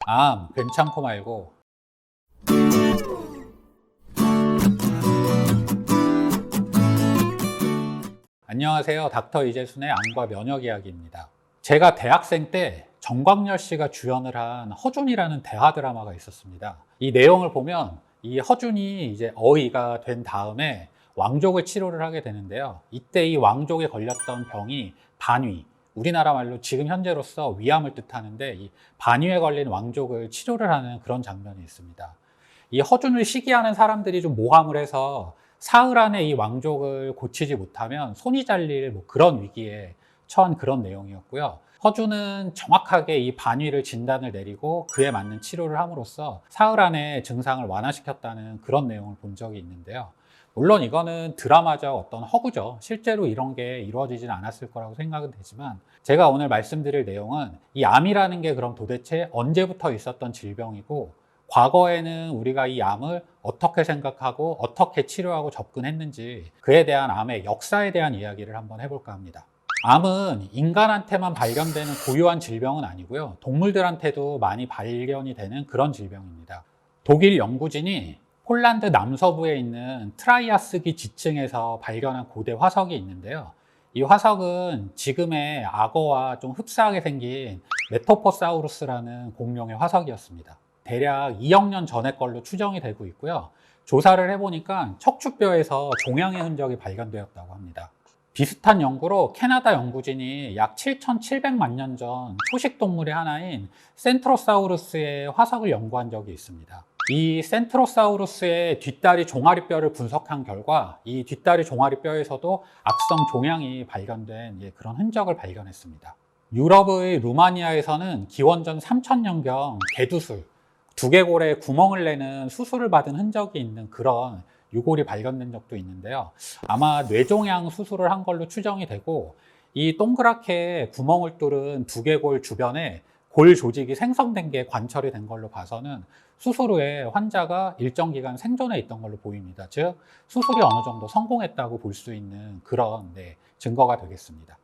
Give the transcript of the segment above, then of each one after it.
암 괜찮고 말고. 안녕하세요. 닥터 이재순의 암과 면역 이야기입니다. 제가 대학생 때 정광열 씨가 주연을 한 허준이라는 대하 드라마가 있었습니다. 이 내용을 보면 이 허준이 이제 어이가 된 다음에 왕족을 치료를 하게 되는데요. 이때 이 왕족에 걸렸던 병이 반위, 우리나라 말로 지금 현재로서 위암을 뜻하는데, 이 반위에 걸린 왕족을 치료를 하는 그런 장면이 있습니다. 이 허준을 시기하는 사람들이 좀 모함을 해서 사흘 안에 이 왕족을 고치지 못하면 손이 잘릴 그런 위기에 처한 그런 내용이었고요. 허준은 정확하게 이 반위를 진단을 내리고 그에 맞는 치료를 함으로써 사흘 안에 증상을 완화시켰다는 그런 내용을 본 적이 있는데요. 물론 이거는 드라마적 어떤 허구죠. 실제로 이런 게 이루어지진 않았을 거라고 생각은 되지만, 제가 오늘 말씀드릴 내용은 이 암이라는 게 그럼 도대체 언제부터 있었던 질병이고, 과거에는 우리가 이 암을 어떻게 생각하고 어떻게 치료하고 접근했는지, 그에 대한 암의 역사에 대한 이야기를 한번 해볼까 합니다. 암은 인간한테만 발견되는 고유한 질병은 아니고요. 동물들한테도 많이 발견이 되는 그런 질병입니다. 독일 연구진이 폴란드 남서부에 있는 트라이아스기 지층에서 발견한 고대 화석이 있는데요. 이 화석은 지금의 악어와 좀 흡사하게 생긴 메토포사우루스라는 공룡의 화석이었습니다. 대략 2억 년 전의 걸로 추정이 되고 있고요. 조사를 해보니까 척추뼈에서 종양의 흔적이 발견되었다고 합니다. 비슷한 연구로 캐나다 연구진이 약 7,700만 년 전 초식동물의 하나인 센트로사우루스의 화석을 연구한 적이 있습니다. 이 센트로사우루스의 뒷다리 종아리뼈를 분석한 결과 이 뒷다리 종아리뼈에서도 악성 종양이 발견된 그런 흔적을 발견했습니다. 유럽의 루마니아에서는 기원전 3000년경 개두술, 두개골에 구멍을 내는 수술을 받은 흔적이 있는 그런 유골이 발견된 적도 있는데요. 아마 뇌종양 수술을 한 걸로 추정이 되고, 이 동그랗게 구멍을 뚫은 두개골 주변에 골 조직이 생성된 게 관철이 된 걸로 봐서는 수술 후에 환자가 일정 기간 생존해 있던 걸로 보입니다. 즉, 수술이 어느 정도 성공했다고 볼 수 있는 그런 증거가 되겠습니다.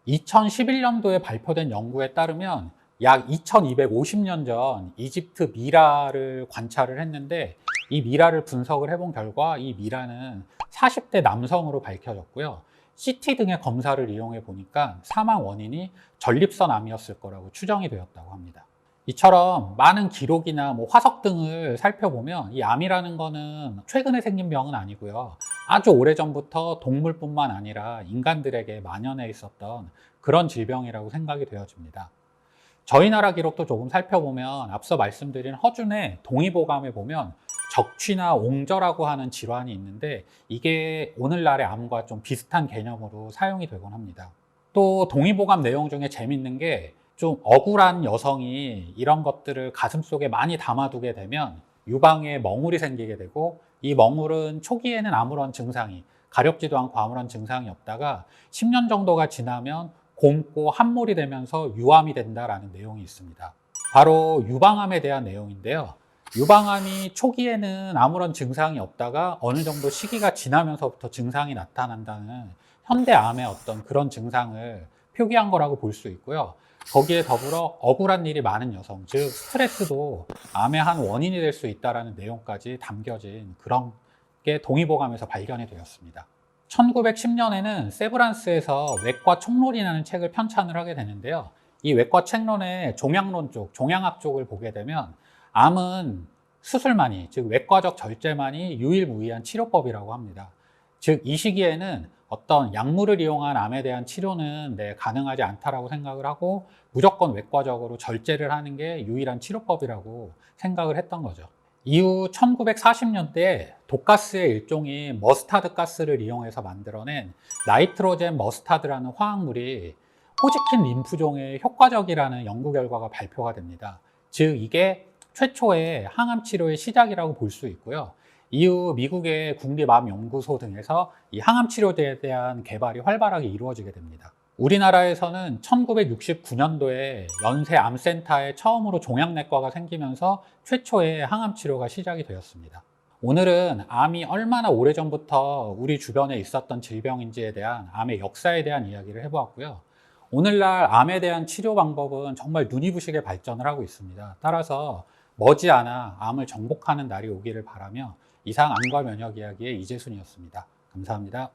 2011년도에 발표된 연구에 따르면 약 2250년 전 이집트 미라를 관찰을 했는데, 이 미라를 분석을 해본 결과 이 미라는 40대 남성으로 밝혀졌고요. CT 등의 검사를 이용해 보니까 사망 원인이 전립선 암이었을 거라고 추정이 되었다고 합니다. 이처럼 많은 기록이나 화석 등을 살펴보면 이 암이라는 거는 최근에 생긴 병은 아니고요. 아주 오래전부터 동물뿐만 아니라 인간들에게 만연해 있었던 그런 질병이라고 생각이 되어집니다. 저희 나라 기록도 조금 살펴보면 앞서 말씀드린 허준의 동의보감에 보면 적취나 옹저라고 하는 질환이 있는데, 이게 오늘날의 암과 좀 비슷한 개념으로 사용이 되곤 합니다. 또 동의보감 내용 중에 재밌는 게, 좀 억울한 여성이 이런 것들을 가슴속에 많이 담아두게 되면 유방에 멍울이 생기게 되고, 이 멍울은 초기에는 아무런 증상이, 가렵지도 않고 아무런 증상이 없다가 10년 정도가 지나면 곰고 함몰이 되면서 유암이 된다라는 내용이 있습니다. 바로 유방암에 대한 내용인데요. 유방암이 초기에는 아무런 증상이 없다가 어느 정도 시기가 지나면서부터 증상이 나타난다는 현대암의 어떤 그런 증상을 표기한 거라고 볼 수 있고요. 거기에 더불어 억울한 일이 많은 여성, 즉 스트레스도 암의 한 원인이 될 수 있다는 내용까지 담겨진 그런 게 동의보감에서 발견이 되었습니다. 1910년에는 세브란스에서 외과 총론이라는 책을 편찬을 하게 되는데요. 이 외과 책론의 종양론 쪽, 종양학 쪽을 보게 되면 암은 수술만이, 즉 외과적 절제만이 유일무이한 치료법이라고 합니다. 즉 이 시기에는 어떤 약물을 이용한 암에 대한 치료는 가능하지 않다라고 생각을 하고, 무조건 외과적으로 절제를 하는 게 유일한 치료법이라고 생각을 했던 거죠. 이후 1940년대에 독가스의 일종인 머스타드 가스를 이용해서 만들어낸 나이트로젠 머스타드라는 화학물이 호지킨 림프종에 효과적이라는 연구 결과가 발표가 됩니다. 즉 이게 최초의 항암 치료의 시작이라고 볼 수 있고요. 이후 미국의 국립암연구소 등에서 이 항암 치료제에 대한 개발이 활발하게 이루어지게 됩니다. 우리나라에서는 1969년도에 연세암센터에 처음으로 종양내과가 생기면서 최초의 항암 치료가 시작이 되었습니다. 오늘은 암이 얼마나 오래전부터 우리 주변에 있었던 질병인지에 대한, 암의 역사에 대한 이야기를 해보았고요. 오늘날 암에 대한 치료 방법은 정말 눈이 부시게 발전을 하고 있습니다. 따라서 머지않아 암을 정복하는 날이 오기를 바라며 이상 암과 면역 이야기의 이재순이었습니다. 감사합니다.